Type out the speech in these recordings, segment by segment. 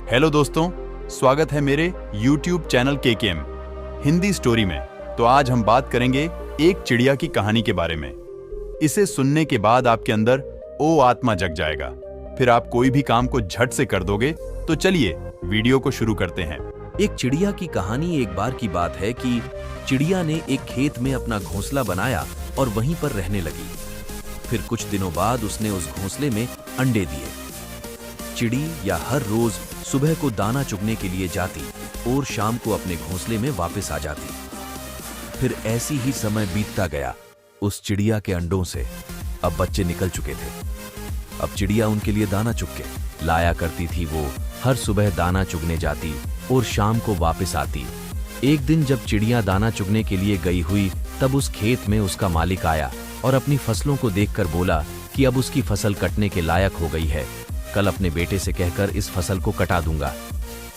Hello दोस्तों, स्वागत है मेरे YouTube channel KKM Hindi story में। तो आज हम बात करेंगे एक चिड़िया की कहानी के बारे में। इसे सुनने के बाद आपके अंदर ओ आत्मा जग जाएगा, फिर आप कोई भी काम को झट से कर दोगे। तो चलिए वीडियो को शुरू करते हैं। एक चिड़िया की कहानी। एक बार की बात है कि चिड़िया ने एक खेत में अपना घोंसला बनाया और वहीं पर रहने लगी। फिर कुछ दिनों बाद उसने उस घोंसले में अंडे दिए। चिड़ी या हर रोज सुबह को दाना चुगने के लिए जाती और शाम को अपने घोंसले में वापस आ जाती। फिर ऐसी ही समय बीतता गया। उस चिड़िया के अंडों से अब बच्चे निकल चुके थे। अब चिड़िया उनके लिए दाना चुग के लाया करती थी। वो हर सुबह दाना चुगने जाती और शाम को वापस आती। एक दिन जब चिड़िया दाना चुगने के लिए गई हुई, तब उस खेत में उसका मालिक आया और अपनी फसलों को देखकर बोला कि अब उसकी फसल कटने के लायक हो गई है। कल अपने बेटे से कहकर इस फसल को कटा दूंगा।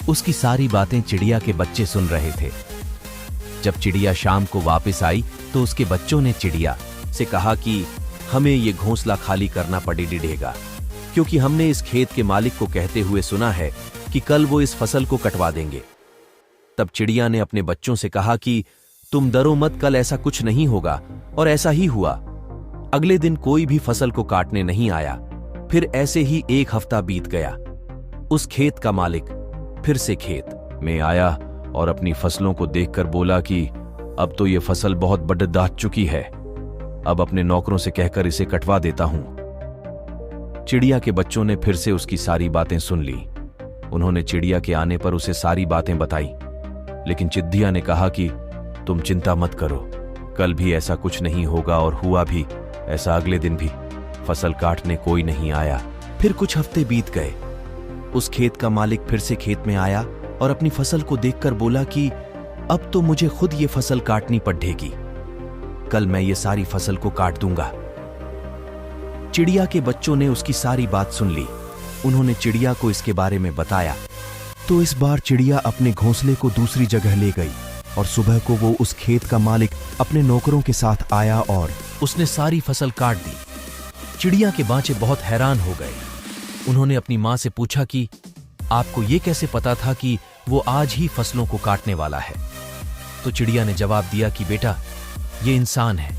उसकी सारी बातें चिड़िया के बच्चे सुन रहे थे। जब चिड़िया शाम को वापस आई तो उसके बच्चों ने चिड़िया से कहा कि हमें ये घोंसला खाली करना पड़ेगा, क्योंकि हमने इस खेत के मालिक को कहते हुए सुना है कि कल वो इस फसल को कटवा देंगे। तब चिड़िया ने अपने बच्चों से कहा कि तुम डरो मत, कल ऐसा कुछ नहीं होगा। और ऐसा ही हुआ। अगले दिन कोई भी फसल को काटने नहीं आया। फिर ऐसे ही एक हफ्ता बीत गया। उस खेत का मालिक फिर से खेत में आया और अपनी फसलों को देखकर बोला कि अब तो ये फसल बहुत बढ़ चुकी है, अब अपने नौकरों से कहकर इसे कटवा देता हूं। चिड़िया के बच्चों ने फिर से उसकी सारी बातें सुन ली। उन्होंने चिड़िया के आने पर उसे सारी बातें बताई, लेकिन चिड़िया ने कहा कि तुम चिंता मत करो, कल भी ऐसा कुछ नहीं होगा। और हुआ भी ऐसा। अगले दिन भी फसल काटने कोई नहीं आया। फिर कुछ हफ्ते बीत गए। उस खेत का मालिक फिर से खेत में आया और अपनी फसल को देखकर बोला कि अब तो मुझे खुद ये फसल काटनी पड़ेगी, कल मैं ये सारी फसल को काट दूंगा। चिड़िया के बच्चों ने उसकी सारी बात सुन ली। उन्होंने चिड़िया को इसके बारे में बताया। तो इस बार चिड़िया अपने घोंसले को दूसरी जगह ले गई और सुबह को वो उस खेत का मालिक अपने नौकरों के साथ आया और उसने सारी फसल काट दी। चिड़िया के बांचे बहुत हैरान हो गए। उन्होंने अपनी मां से पूछा कि आपको ये कैसे पता था कि वो आज ही फसलों को काटने वाला है? तो चिड़िया ने जवाब दिया कि बेटा, ये इंसान है,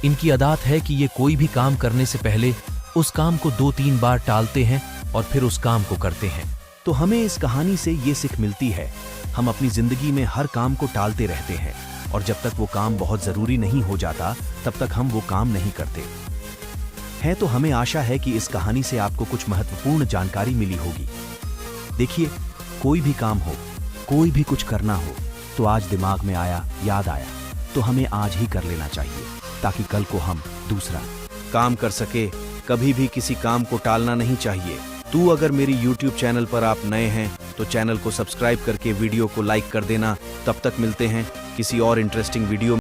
इनकी आदत है कि ये कोई भी काम करने से पहले उस काम को 2-3 बार टालते हैं और फिर उस काम को करते हैं। तो हमें इस कहानी से ये सीख मिलती है, हम अपनी जिंदगी में हर काम को टालते रहते हैं और जब तक वो काम बहुत जरूरी नहीं हो जाता तब तक हम वो काम नहीं करते हैं। तो हमें आशा है कि इस कहानी से आपको कुछ महत्वपूर्ण जानकारी मिली होगी। देखिए, कोई भी काम हो, कोई भी कुछ करना हो, तो आज दिमाग में आया, याद आया, तो हमें आज ही कर लेना चाहिए, ताकि कल को हम दूसरा काम कर सके। कभी भी किसी काम को टालना नहीं चाहिए। अगर मेरी YouTube चैनल पर आप नए हैं तो चैनल को सब्सक्राइब करके वीडियो को लाइक कर देना। तब तक मिलते हैं किसी और इंटरेस्टिंग वीडियो।